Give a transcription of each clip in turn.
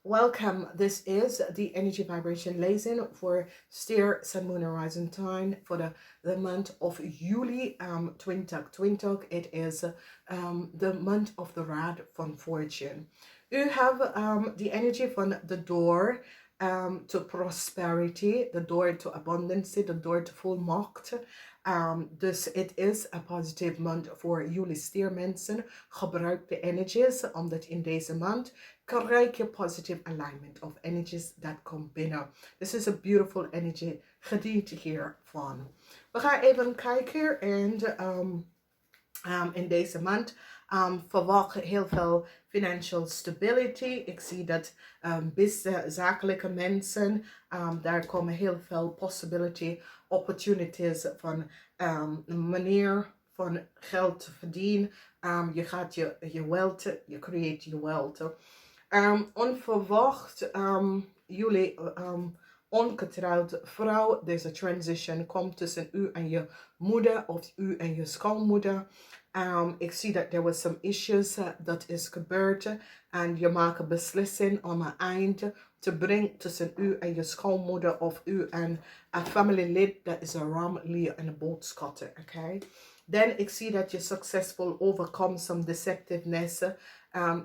Welcome. This is the energy vibration Lezing for Stier Sun Moon Horizon time for the month of Juli 2020. It is the month of the Rad van Fortune. You have the energy from the door to prosperity, the door to abundance, the door to volmacht. Dus het is een positive month voor jullie stiermensen. Gebruik de energies, omdat in deze maand krijg je positive alignment of energies dat komt binnen. This is a beautiful energy. Geniet hiervan. We gaan even kijken en in deze maand verwacht heel veel financial stability. Ik zie dat zakelijke mensen, daar komen heel veel possibility, opportunities van manier van geld te verdienen. Je gaat je wealth, je creëert je wealth. Onverwacht, jullie ongetrouwd vrouw, deze transition komt tussen u en je moeder of u en je schoonmoeder. Ik zie dat er was some issues dat is gebeurd en je maakt een beslissing om een eind te brengen tussen u en je schoonmoeder of u en een familielid. Dat is een ram, leer en een boodschatter. Okay? Dan ik zie dat je succesvol overkomt some deceptiveness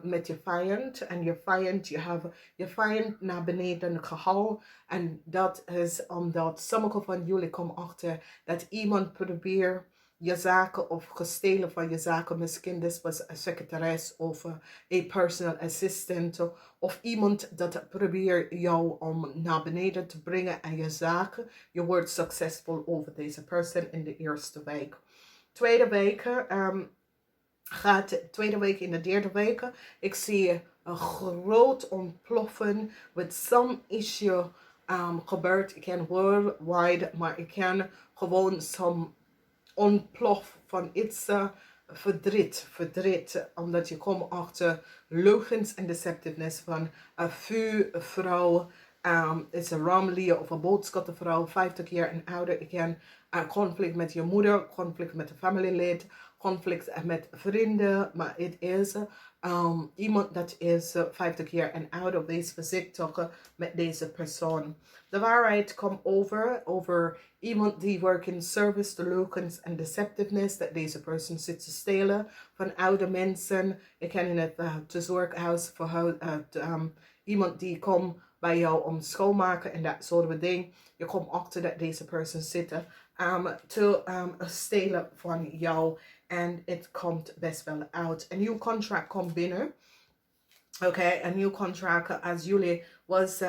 met je vijand. En je vijand naar beneden gehaald. En dat is omdat sommige van jullie komen achter dat iemand probeert je zaken of gestelen van je zaken. Misschien dit was een secretaris of een personal assistant. Of iemand dat probeert jou om naar beneden te brengen en je zaken. Je wordt succesvol over deze persoon in de eerste week. Tweede week in de derde week. Ik zie een groot ontploffen met some issue gebeurd. Ik ken worldwide, maar ik ken gewoon some ontplof van iets verdriet. Omdat je komt achter leugens en deceptiveness van een vrouw. Is een ramlier of een boodschappenvrouw, 50 jaar en ouder. Ik ken conflict met je moeder, conflict met een familielid, conflict met vrienden. Maar het is iemand dat is 50 jaar en ouder. Wees voorzichtig met deze persoon. De waarheid komt over iemand die werkt in service, de leugens en deceptiveness. Dat deze persoon zit te stelen van oude mensen. Ik ken in het zorghuis voor iemand die komt bij jou om schoonmaken en dat soort dingen. Je komt achter dat deze persoon zit te stelen van jou. En het komt best wel uit. Een nieuw contract komt binnen. Oké, een nieuw contract als jullie was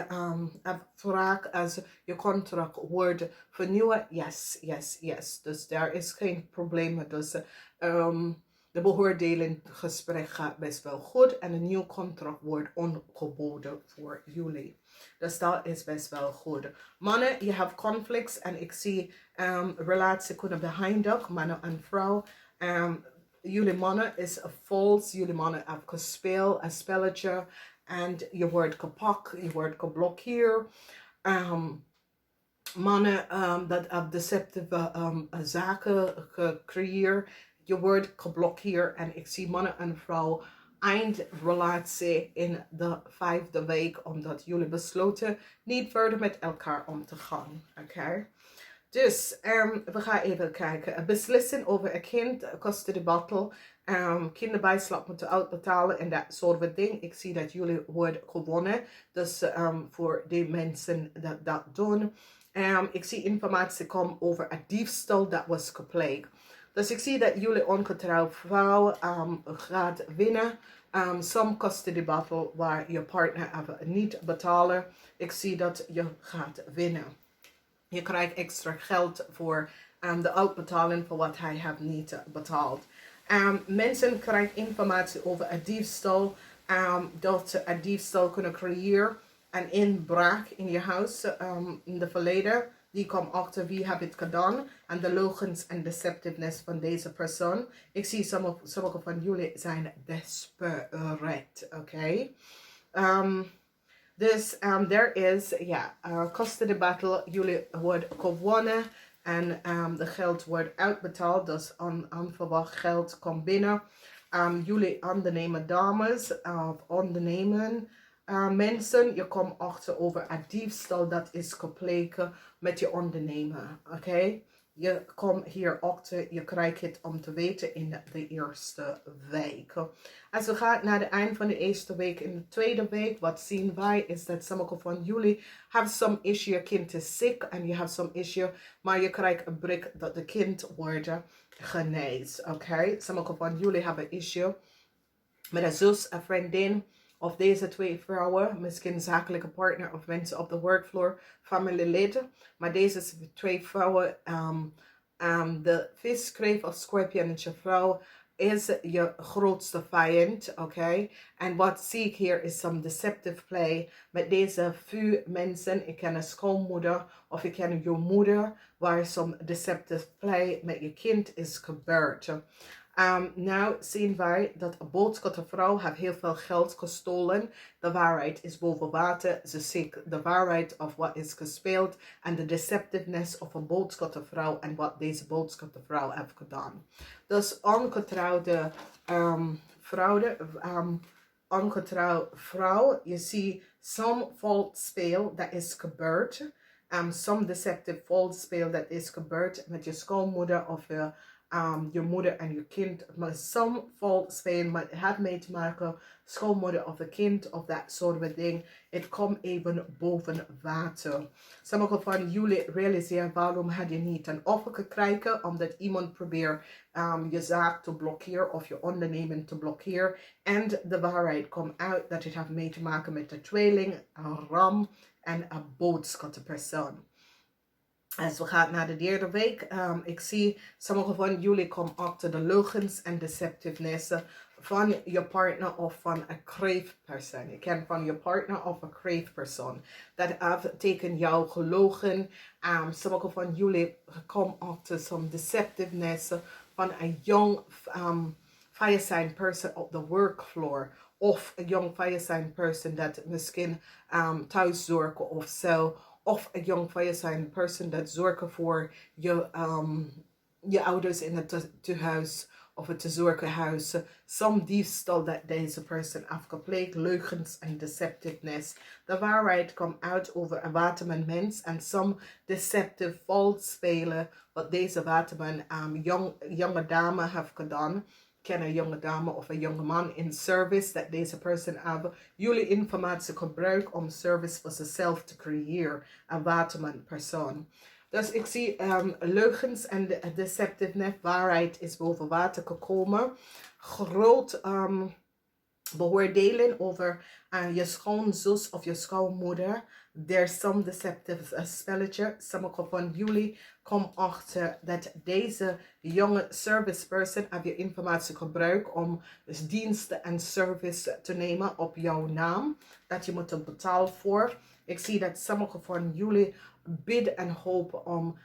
vraag als je contract wordt vernieuwen. Yes. Dus daar is geen probleem. Dus de beoordelingsgesprek gaat best wel goed. En een nieuw contract wordt aangeboden voor jullie. Dus dat is best wel goed. Mannen, je hebt conflicts. En ik zie relatie kunnen beëindigen. Mannen en vrouw. Jullie mannen is false. Jullie mannen hebben gespeeld. Een spelletje. En je wordt gepakt. Je wordt geblokkeerd. Mannen dat hebben deceptieve zaken gecreëerd. Je wordt geblokkeerd. En ik zie mannen en vrouw eindrelatie in de 5e week. Omdat jullie besloten niet verder met elkaar om te gaan. Oké. Dus we gaan even kijken. Een beslissing over een kind kostte de battle. Kinderbijslag moeten uitbetalen en dat soort dingen. Ik zie dat jullie worden gewonnen. Dus voor die mensen dat dat doen. Ik zie informatie komen over een diefstal dat was gepleegd. Dus ik zie dat jullie ongetrouwd vrouw gaat winnen. Some custody battle waar je partner niet betalen. Ik zie dat je gaat winnen. Je krijgt extra geld voor de uitbetaling voor wat hij heeft niet betaald. Mensen krijgen informatie over een diefstal. Dat ze een diefstal kunnen creëren. Een inbraak in je huis in het verleden. Die komt achter wie heeft het gedaan. En de leugens en deceptiveness van deze persoon. Ik zie sommige van jullie zijn desperate. Oké. Dus er is, custody battle, jullie worden gewonnen en de geld wordt uitbetaald, dus onverwacht geld komt binnen. Jullie ondernemen dames of ondernemen, mensen, je komt achter over een diefstal dat is geplegen met je ondernemen. Oké? Je komt hier achter, je krijgt het om te weten in de eerste week. Als we gaan naar het eind van de eerste week, in de tweede week, wat zien wij is dat sommige van jullie have some issue, je kind is ziek en je have some issue, maar je krijgt een brik dat de kind wordt genezen. Oké? Sommige van jullie hebben een issue met een zus, een vriendin, of deze twee vrouwen, misschien zakelijke partner of mensen op de workvloer, familieleden. Maar deze twee vrouwen, de vis, kreeft of scorpionetje vrouw, is je grootste vijand, oké? En wat zie ik hier is some deceptive play met deze vuur mensen. Ik ken een schoonmoeder of ik ken je moeder, waar some deceptive play met je kind is gebeurd. Nou zien wij dat een boodschappenvrouw heeft heel veel geld gestolen. De waarheid is boven water. Ze ziet de waarheid of wat is gespeeld. En de deceptiveness of een boodschappenvrouw en wat deze boodschappenvrouw heeft gedaan. Dus ongetrouwde ongetrouwde vrouw. Je ziet some false speel dat is gebeurd. Some deceptive false speel dat is gebeurd met je schoonmoeder of je moeder en je kind. Maar some false speel, maar het heeft mee te maken schoonmoeder of een kind of dat soort van ding. Het komt even boven water. Sommige van jullie realiseren waarom had je niet een offer gekregen, omdat iemand probeert je zaak te blokkeren of je onderneming te blokkeren. En de waarheid komt uit dat het heeft mee te maken met de tweeling, een ram en een boodschappenpersoon. Als we gaan naar de derde week, ik zie sommige van jullie komen achter de leugens en deceptiveness van je partner of van een kreefpersoon. Je kent van je partner of een kreefpersoon. Dat heeft tegen jou gelogen. Sommige van jullie komen achter some deceptiveness van een young fire sign person op de workfloor. Of een young fire sign person dat misschien thuiszorgen of zo. Of een young fire sign person dat zorgen voor je ouders in het tehuis of het zorgenhuis. Some diefstal dat deze person heeft gepleegd, leugens en deceptiveness. De waarheid komt uit over een waterman-mens en some deceptive false spelen wat deze waterman jonge dame heeft gedaan. Ken een jonge dame of een jonge man in service dat deze person hebben jullie informatie gebruikt om service voor zichzelf te creëren. Een waterman persoon. Dus ik zie leugens en deceptiveness. Waarheid is boven water gekomen. Groot beoordelen over je schoonzus of je schoonmoeder. There's some deceptive spelletje. Sommige van jullie komen achter dat deze jonge service person heb je informatie gebruikt om dus diensten en service te nemen op jouw naam. Dat je moet er betalen voor. Ik zie dat sommige van jullie bidden en hopen om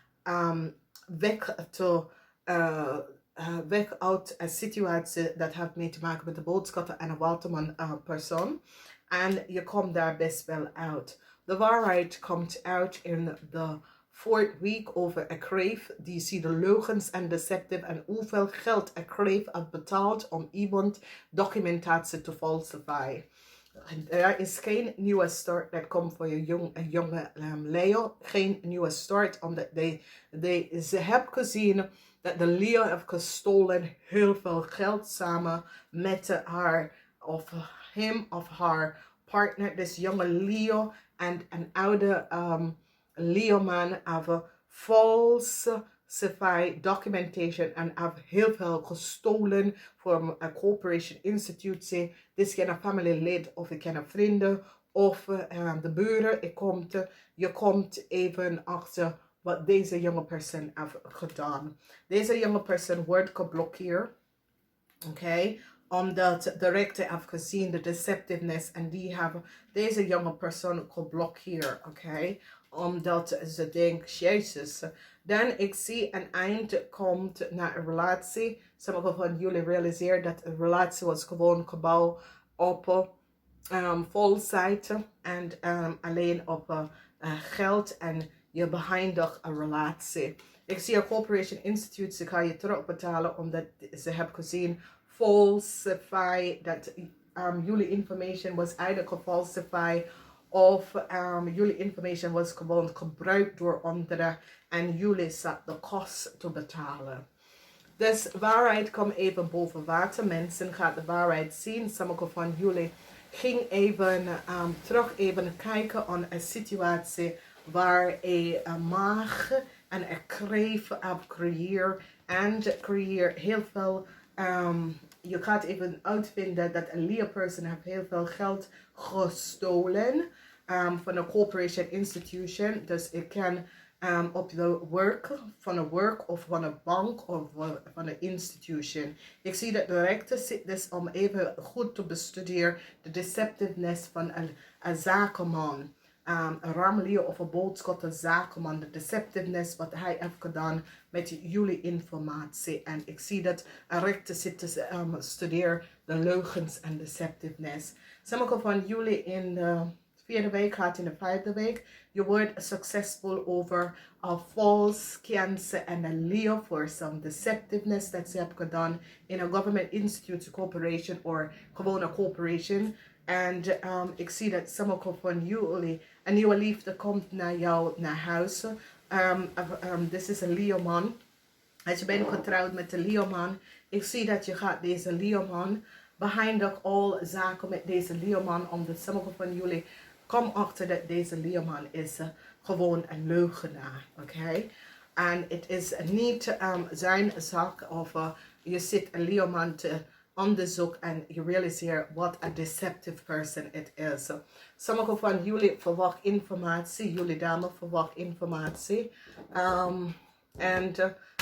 weg uit een situatie dat heeft mee te maken met de boodschappen en een waterman persoon. En je komt daar best wel uit. De waarheid komt uit in de fourth week over een kreef. Die ziet de leugens en deceptive en hoeveel geld een kreef heeft betaald om iemand documentatie te falsifieren. Er is geen nieuwe start dat komt voor je jonge Leo. Geen nieuwe start, omdat ze hebben gezien dat de Leo heeft gestolen heel veel geld samen met haar of hem of haar partner. Dus jonge Leo en een oude Leo-man hebben falsified documentation en hebben heel veel gestolen voor een corporation institutie. Dus geen familielid of ik ken vrienden of de buren. Je komt even achter wat deze jonge persoon heeft gedaan. Deze jonge persoon wordt geblokkeerd. Oké? Omdat de rechter heeft gezien de deceptiveness en die hebben deze jonge persoon geblokkeerd. Oké? Omdat ze denkt, jezus. Dan ik zie een eind komt naar een relatie. Sommige van jullie realiseren dat een relatie was gewoon gebouwd op volsite en alleen op geld en je beëindigt een relatie. Ik zie een corporation institute, ze gaan je terugbetalen omdat ze hebben gezien falsify dat jullie information was either gefalsified of jullie information was gewoon gebruikt door anderen en jullie zat de kost te betalen. Dus waarheid komt even boven water. Mensen gaan de waarheid zien. Sommige van jullie ging even terug even kijken aan een situatie waar een maag en een kreef op creëer en creëer heel veel. Je gaat even uitvinden dat een leerperson heeft heel veel geld gestolen van een corporation institution. Dus ik kan op de work, van een work of van een bank of van een institution. Ik zie dat de rechter zit dus om even goed te bestuderen de deceptiveness van een zakenman. Een ramelier of een boodschappen zakenman, de deceptiveness wat hij heeft gedaan met jullie informatie. En ik zie dat een rechter zit te studeren de leugens en deceptiveness. Sommige van jullie in de 4e week gaat in de 5e week. Je wordt succesvol over a false cancer en een leer for some deceptiveness dat ze hebben gedaan in een government institute, corporation of gewoon een corporation. En ik zie dat sommige van jullie een nieuwe liefde komt naar jou naar huis. Dit is een leerman. Als je bent getrouwd met een leerman, ik zie dat je gaat deze leerman behendig al zaken met deze leerman, omdat sommige van jullie komen achter dat deze leerman is gewoon een leugenaar, oké? En het is niet zijn zaak of je zit een leerman te onderzoeken en je realiseert wat een deceptive person het is. Sommige van jullie verwachten informatie, jullie dame verwacht informatie. En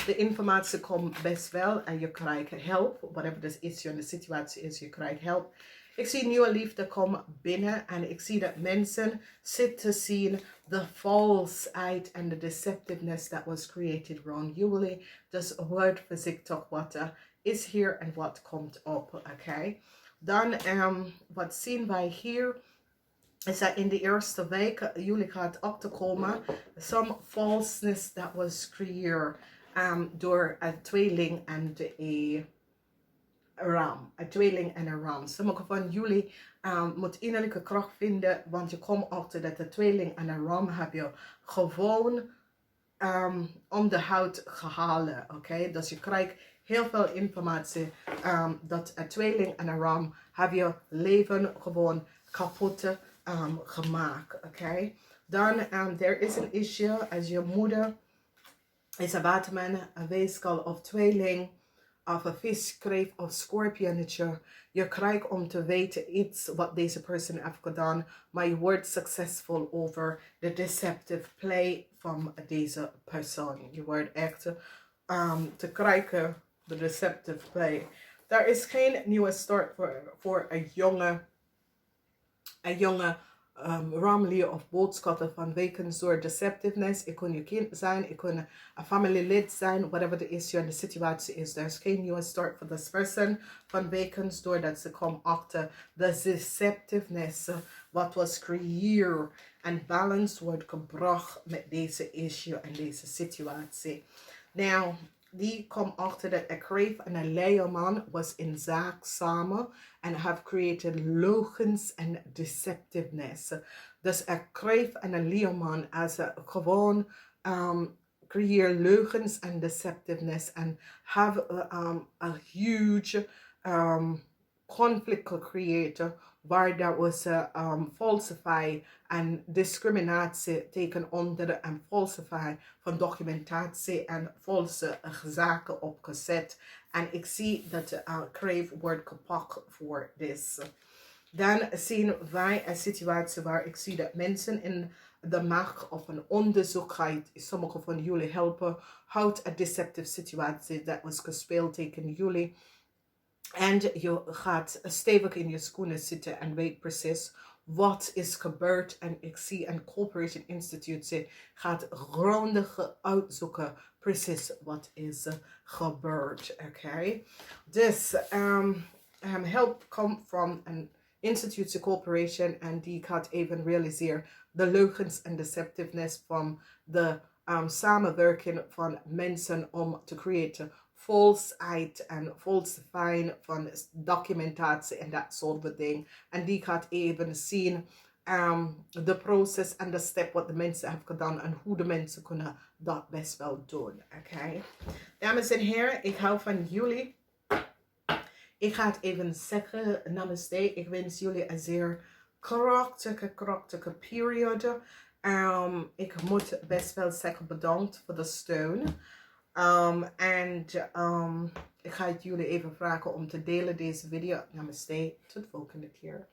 de informatie komt best wel en je krijgt hulp. Whatever the issue en de situatie is, je krijgt hulp. Ik zie nieuwe liefde komen binnen en ik zie dat mensen zitten zien de falseheid en de deceptiveness that was created around jullie. Dus word voorzichtig wat is hier en wat komt op, oké? Dan, wat zien wij hier? Is dat in de eerste week jullie gaat achterkomen some falseness that was created door een tweeling en een ram. Een tweeling en een ram. Sommige van jullie moet innerlijke kracht vinden, want je komt achter dat de tweeling en een ram heb je gewoon om de hout gehaald. Oké? Dus je krijgt heel veel informatie dat een tweeling en een ram heb je leven gewoon kapot gemaakt. Oké? Dan, er is een issue als je moeder is een waterman, een weeskal of tweeling, of een vis, kreeft of scorpionnetje. Je krijgt om te weten iets wat deze persoon heeft gedaan, maar je wordt succesvol over de deceptive play van deze persoon. Je wordt echt te krijgen de deceptive play. Er is geen nieuwe start voor een jonge ramelier of boodschappen van weekends door deceptiveness. Het kon je kind zijn, het kon een familielid zijn, whatever the issue en de situatie is. Er is geen nieuwe start voor this person van weekends doordat ze komen achter de deceptiveness wat was creëerd en balance wordt gebracht met deze issue en deze situatie. Now, die komt achter dat een kreef en een leerman was in zaak samen en have created leugens en deceptiveness. Dus een kreef en een leerman als gewoon creëer leugens en deceptiveness en have a huge conflict gecreëerd waar dat was falsify en discriminatie tegen onder en falsify van documentatie en valse zaken opgezet. En ik zie dat de crave wordt gepakt voor dit. Dan zien wij een situatie waar ik zie dat mensen in de macht of een onderzoek gaat. Sommige van jullie helpen. Houdt een deceptive situatie dat was gespeeld tegen jullie. En je gaat stevig in je schoenen zitten en weet precies wat is gebeurd. En ik zie een corporation institute gaat grondig uitzoeken precies wat is gebeurd. Oké? Dus help komt van een institute corporation en die gaat even realiseren de leugens en deceptiveness van de samenwerking van mensen om te creëren valsheid en falsifying van documentatie en dat soort van dingen. En die gaat even zien de proces en de step wat de mensen hebben gedaan en hoe de mensen kunnen dat best wel doen. Oké. Dames en heren, ik hou van jullie. Ik ga het even zeggen, namaste. Ik wens jullie een zeer krachtige periode. Ik moet best wel zeggen bedankt voor de steun. Ik ga het jullie even vragen om te delen deze video. Namaste, tot de volgende keer.